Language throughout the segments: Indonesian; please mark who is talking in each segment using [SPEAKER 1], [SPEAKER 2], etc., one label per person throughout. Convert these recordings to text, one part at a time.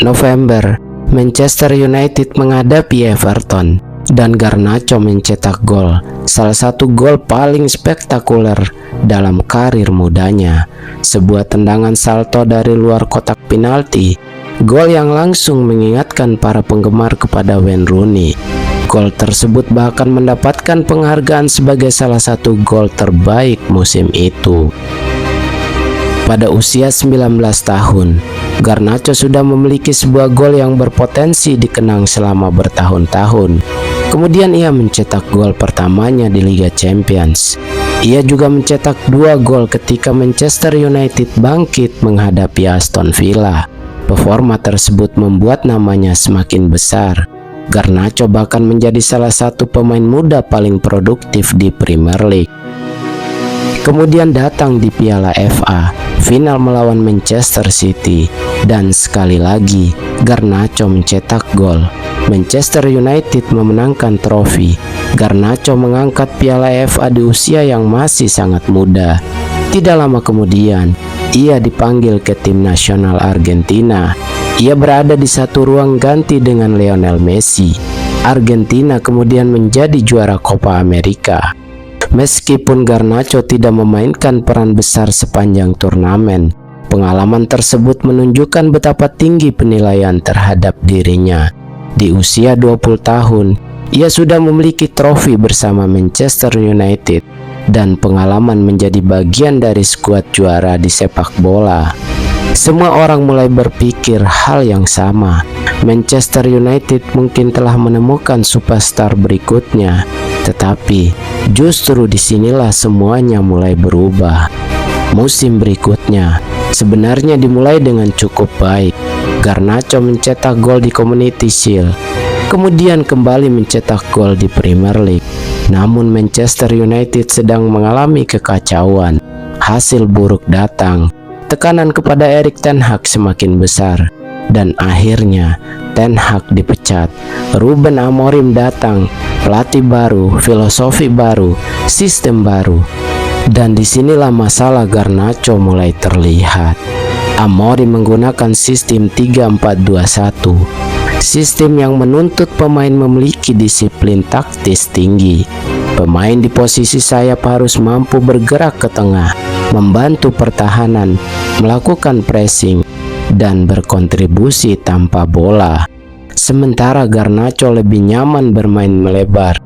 [SPEAKER 1] November, Manchester United menghadapi Everton dan Garnacho mencetak gol, salah satu gol paling spektakuler dalam karir mudanya. Sebuah tendangan salto dari luar kotak penalti, gol yang langsung mengingatkan para penggemar kepada Wayne Rooney. Gol tersebut bahkan mendapatkan penghargaan sebagai salah satu gol terbaik musim itu. Pada usia 19 tahun, Garnacho sudah memiliki sebuah gol yang berpotensi dikenang selama bertahun-tahun. Kemudian ia mencetak gol pertamanya di Liga Champions. Ia juga mencetak 2 gol ketika Manchester United bangkit menghadapi Aston Villa. Performa tersebut membuat namanya semakin besar. Garnacho bahkan menjadi salah satu pemain muda paling produktif di Premier League. Kemudian datang di Piala FA, final melawan Manchester City, dan sekali lagi Garnacho mencetak gol. Manchester United memenangkan trofi. Garnacho mengangkat Piala FA di usia yang masih sangat muda. Tidak lama kemudian, ia dipanggil ke tim nasional Argentina. Ia berada di satu ruang ganti dengan Lionel Messi. Argentina kemudian menjadi juara Copa America. Meskipun Garnacho tidak memainkan peran besar sepanjang turnamen, pengalaman tersebut menunjukkan betapa tinggi penilaian terhadap dirinya. Di usia 20 tahun, ia sudah memiliki trofi bersama Manchester United dan pengalaman menjadi bagian dari skuad juara di sepak bola. Semua orang mulai berpikir hal yang sama. Manchester United mungkin telah menemukan superstar berikutnya, tetapi justru disinilah semuanya mulai berubah. Musim berikutnya sebenarnya dimulai dengan cukup baik. Garnacho mencetak gol di Community Shield, kemudian kembali mencetak gol di Premier League. Namun Manchester United sedang mengalami kekacauan. Hasil buruk datang. Tekanan kepada Erik ten Hag semakin besar, dan akhirnya Ten Hag dipecat. Ruben Amorim datang, pelatih baru, filosofi baru, sistem baru. Dan disinilah masalah Garnacho mulai terlihat. Amorim menggunakan sistem 3-4-2-1, sistem yang menuntut pemain memiliki disiplin taktis tinggi. Pemain di posisi sayap harus mampu bergerak ke tengah, membantu pertahanan, melakukan pressing, dan berkontribusi tanpa bola. Sementara Garnacho lebih nyaman bermain melebar,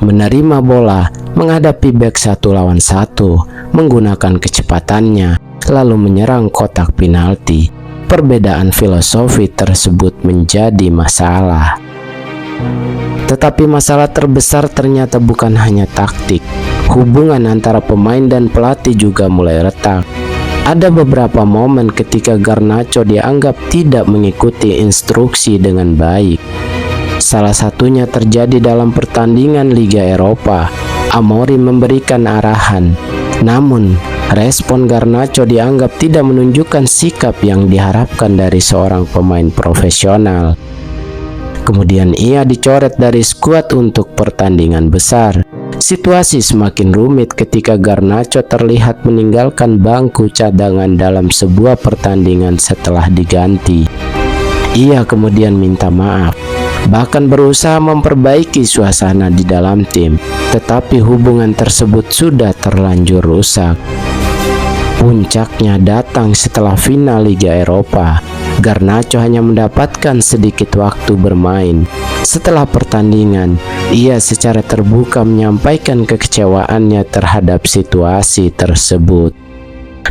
[SPEAKER 1] menerima bola, menghadapi back 1 lawan 1, menggunakan kecepatannya, lalu menyerang kotak penalti. Perbedaan filosofi tersebut menjadi masalah. Tetapi masalah terbesar ternyata bukan hanya taktik. Hubungan antara pemain dan pelatih juga mulai retak. Ada beberapa momen ketika Garnacho dianggap tidak mengikuti instruksi dengan baik. Salah satunya terjadi dalam pertandingan Liga Eropa. Amorim memberikan arahan, namun respon Garnacho dianggap tidak menunjukkan sikap yang diharapkan dari seorang pemain profesional. Kemudian ia dicoret dari skuad untuk pertandingan besar. Situasi semakin rumit ketika Garnacho terlihat meninggalkan bangku cadangan dalam sebuah pertandingan setelah diganti. Ia kemudian minta maaf, bahkan berusaha memperbaiki suasana di dalam tim, tetapi hubungan tersebut sudah terlanjur rusak. Puncaknya datang setelah final Liga Eropa. Garnacho hanya mendapatkan sedikit waktu bermain. Setelah pertandingan, ia secara terbuka menyampaikan kekecewaannya terhadap situasi tersebut.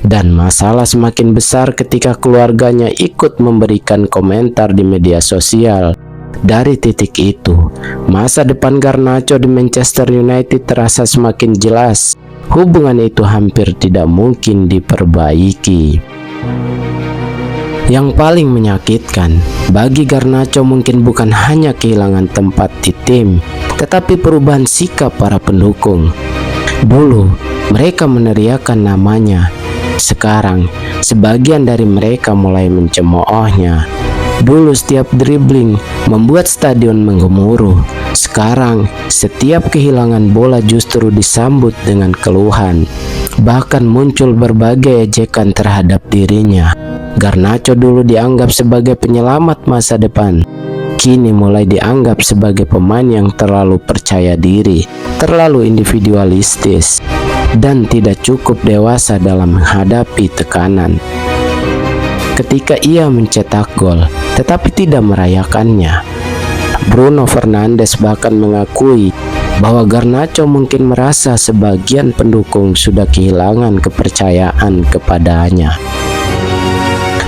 [SPEAKER 1] Dan masalah semakin besar ketika keluarganya ikut memberikan komentar di media sosial. Dari titik itu, masa depan Garnacho di Manchester United terasa semakin jelas. Hubungan itu hampir tidak mungkin diperbaiki. Yang paling menyakitkan bagi Garnacho mungkin bukan hanya kehilangan tempat di tim, tetapi perubahan sikap para pendukung. Dulu mereka meneriakan namanya, sekarang sebagian dari mereka mulai mencemoohnya. Dulu setiap dribbling membuat stadion menggemuruh, sekarang setiap kehilangan bola justru disambut dengan keluhan. Bahkan muncul berbagai ejekan terhadap dirinya. Garnacho dulu dianggap sebagai penyelamat masa depan, kini mulai dianggap sebagai pemain yang terlalu percaya diri, terlalu individualistis, dan tidak cukup dewasa dalam menghadapi tekanan. Ketika ia mencetak gol tetapi tidak merayakannya, Bruno Fernandes bahkan mengakui bahwa Garnacho mungkin merasa sebagian pendukung sudah kehilangan kepercayaan kepadanya.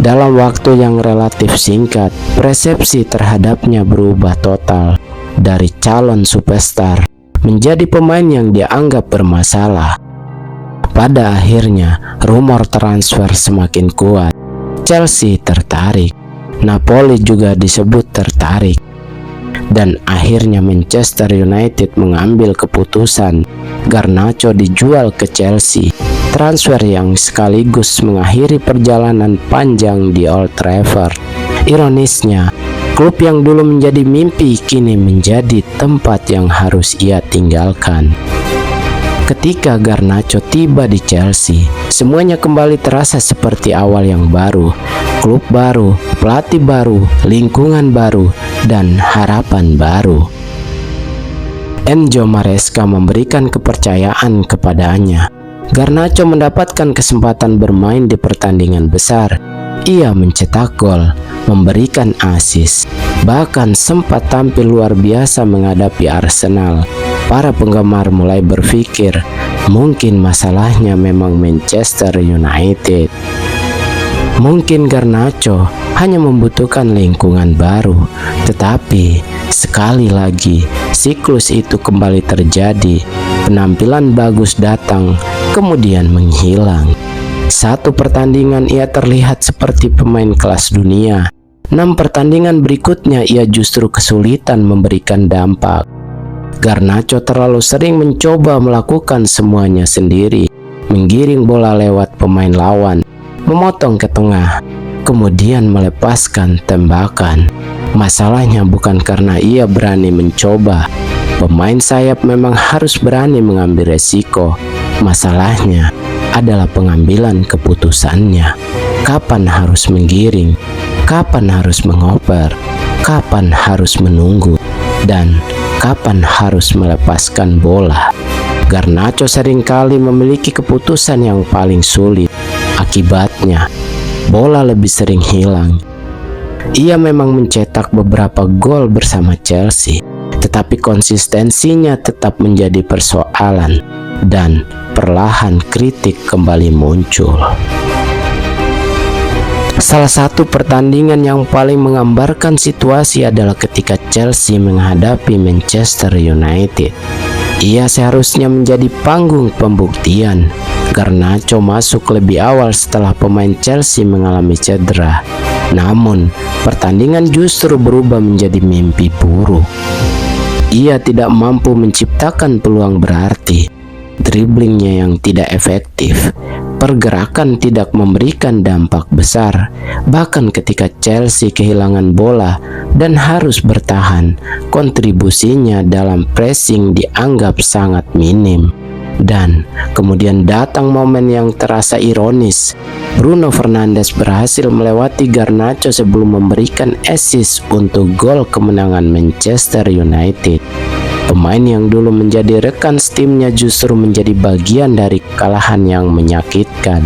[SPEAKER 1] Dalam waktu yang relatif singkat, persepsi terhadapnya berubah total dari calon superstar menjadi pemain yang dianggap bermasalah. Pada akhirnya, rumor transfer semakin kuat. Chelsea tertarik, Napoli juga disebut tertarik, dan akhirnya Manchester United mengambil keputusan Garnacho dijual ke Chelsea. Transfer yang sekaligus mengakhiri perjalanan panjang di Old Trafford. Ironisnya, klub yang dulu menjadi mimpi kini menjadi tempat yang harus ia tinggalkan. Ketika Garnacho tiba di Chelsea, semuanya kembali terasa seperti awal yang baru. Klub baru, pelatih baru, lingkungan baru, dan harapan baru. Enzo Maresca memberikan kepercayaan kepadanya. Garnacho mendapatkan kesempatan bermain di pertandingan besar. Ia mencetak gol, memberikan assist, bahkan sempat tampil luar biasa menghadapi Arsenal. Para penggemar mulai berpikir, mungkin masalahnya memang Manchester United. Mungkin Garnacho hanya membutuhkan lingkungan baru, tetapi sekali lagi siklus itu kembali terjadi. Penampilan bagus datang, kemudian menghilang. Satu pertandingan ia terlihat seperti pemain kelas dunia. 6 pertandingan berikutnya ia justru kesulitan memberikan dampak. Garnacho terlalu sering mencoba melakukan semuanya sendiri, menggiring bola lewat pemain lawan, memotong ke tengah, kemudian melepaskan tembakan. Masalahnya bukan karena ia berani mencoba. Pemain sayap memang harus berani mengambil resiko. Masalahnya adalah pengambilan keputusannya. Kapan harus menggiring, kapan harus mengoper, kapan harus menunggu, dan kapan harus melepaskan bola. Garnacho seringkali memiliki keputusan yang paling sulit. Akibatnya, bola lebih sering hilang. Ia memang mencetak beberapa gol bersama Chelsea, tetapi konsistensinya tetap menjadi persoalan, dan perlahan kritik kembali muncul. Salah satu pertandingan yang paling menggambarkan situasi adalah ketika Chelsea menghadapi Manchester United. Ia seharusnya menjadi panggung pembuktian. Garnacho masuk lebih awal setelah pemain Chelsea mengalami cedera. Namun, pertandingan justru berubah menjadi mimpi buruk. Ia tidak mampu menciptakan peluang berarti. Driblingnya yang tidak efektif, pergerakan tidak memberikan dampak besar. Bahkan ketika Chelsea kehilangan bola dan harus bertahan, kontribusinya dalam pressing dianggap sangat minim. Dan kemudian datang momen yang terasa ironis. Bruno Fernandes berhasil melewati Garnacho sebelum memberikan assist untuk gol kemenangan Manchester United. Pemain yang dulu menjadi rekan timnya justru menjadi bagian dari kekalahan yang menyakitkan.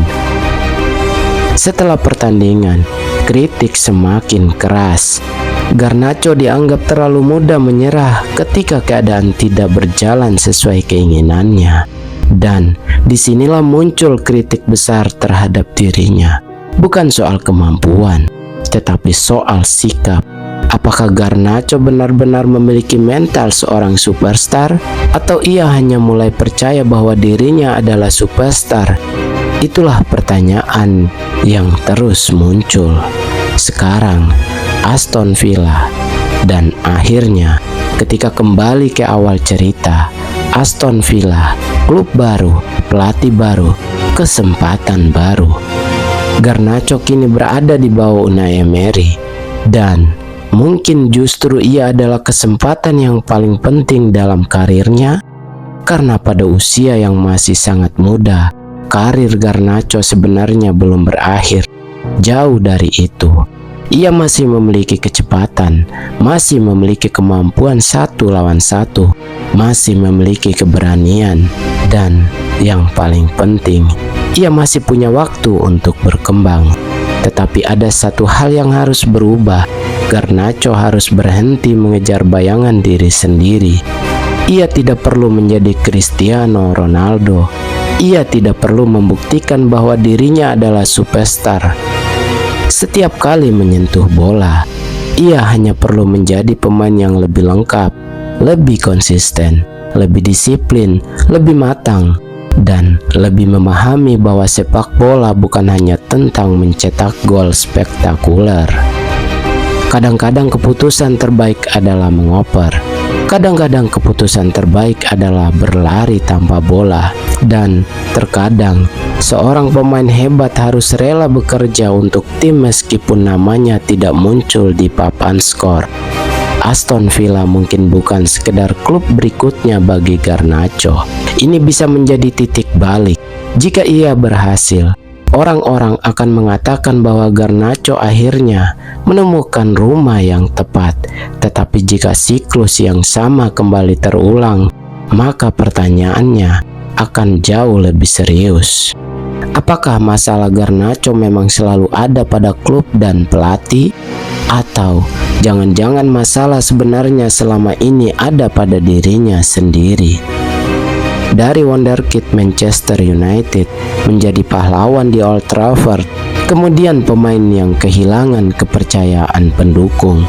[SPEAKER 1] Setelah pertandingan, kritik semakin keras. Garnacho dianggap terlalu mudah menyerah ketika keadaan tidak berjalan sesuai keinginannya. Dan disinilah muncul kritik besar terhadap dirinya. Bukan soal kemampuan, tetapi soal sikap. Apakah Garnacho benar-benar memiliki mental seorang superstar, atau ia hanya mulai percaya bahwa dirinya adalah superstar? Itulah pertanyaan yang terus muncul. Sekarang Aston Villa, dan akhirnya ketika kembali ke awal cerita, Aston Villa, klub baru, pelatih baru, kesempatan baru. Garnacho kini berada di bawah Unai Emery, dan mungkin justru ia adalah kesempatan yang paling penting dalam karirnya, karena pada usia yang masih sangat muda, karir Garnacho sebenarnya belum berakhir. Jauh dari itu, ia masih memiliki kecepatan, masih memiliki kemampuan 1 lawan 1, masih memiliki keberanian, dan yang paling penting, ia masih punya waktu untuk berkembang. Tetapi ada satu hal yang harus berubah. Garnacho harus berhenti mengejar bayangan diri sendiri. Ia tidak perlu menjadi Cristiano Ronaldo. Ia tidak perlu membuktikan bahwa dirinya adalah superstar. Setiap kali menyentuh bola, ia hanya perlu menjadi pemain yang lebih lengkap, lebih konsisten, lebih disiplin, lebih matang, dan lebih memahami bahwa sepak bola bukan hanya tentang mencetak gol spektakuler. Kadang-kadang keputusan terbaik adalah mengoper. Kadang-kadang keputusan terbaik adalah berlari tanpa bola. Dan terkadang seorang pemain hebat harus rela bekerja untuk tim meskipun namanya tidak muncul di papan skor. Aston Villa mungkin bukan sekedar klub berikutnya bagi Garnacho. Ini bisa menjadi titik balik. Jika ia berhasil, orang-orang akan mengatakan bahwa Garnacho akhirnya menemukan rumah yang tepat. Tetapi jika siklus yang sama kembali terulang, maka pertanyaannya akan jauh lebih serius. Apakah masalah Garnacho memang selalu ada pada klub dan pelatih? Atau jangan-jangan masalah sebenarnya selama ini ada pada dirinya sendiri? Dari wonderkid Manchester United menjadi pahlawan di Old Trafford, kemudian pemain yang kehilangan kepercayaan pendukung,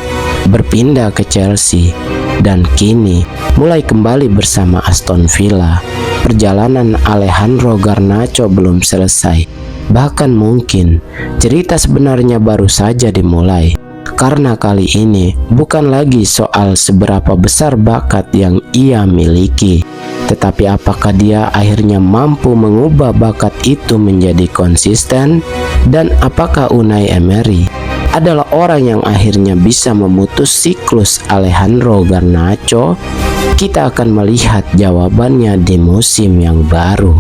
[SPEAKER 1] berpindah ke Chelsea, dan kini mulai kembali bersama Aston Villa. Perjalanan Alejandro Garnacho belum selesai. Bahkan mungkin cerita sebenarnya baru saja dimulai. Karena kali ini bukan lagi soal seberapa besar bakat yang ia miliki, tetapi apakah dia akhirnya mampu mengubah bakat itu menjadi konsisten, dan apakah Unai Emery adalah orang yang akhirnya bisa memutus siklus Alejandro Garnacho? Kita akan melihat jawabannya di musim yang baru.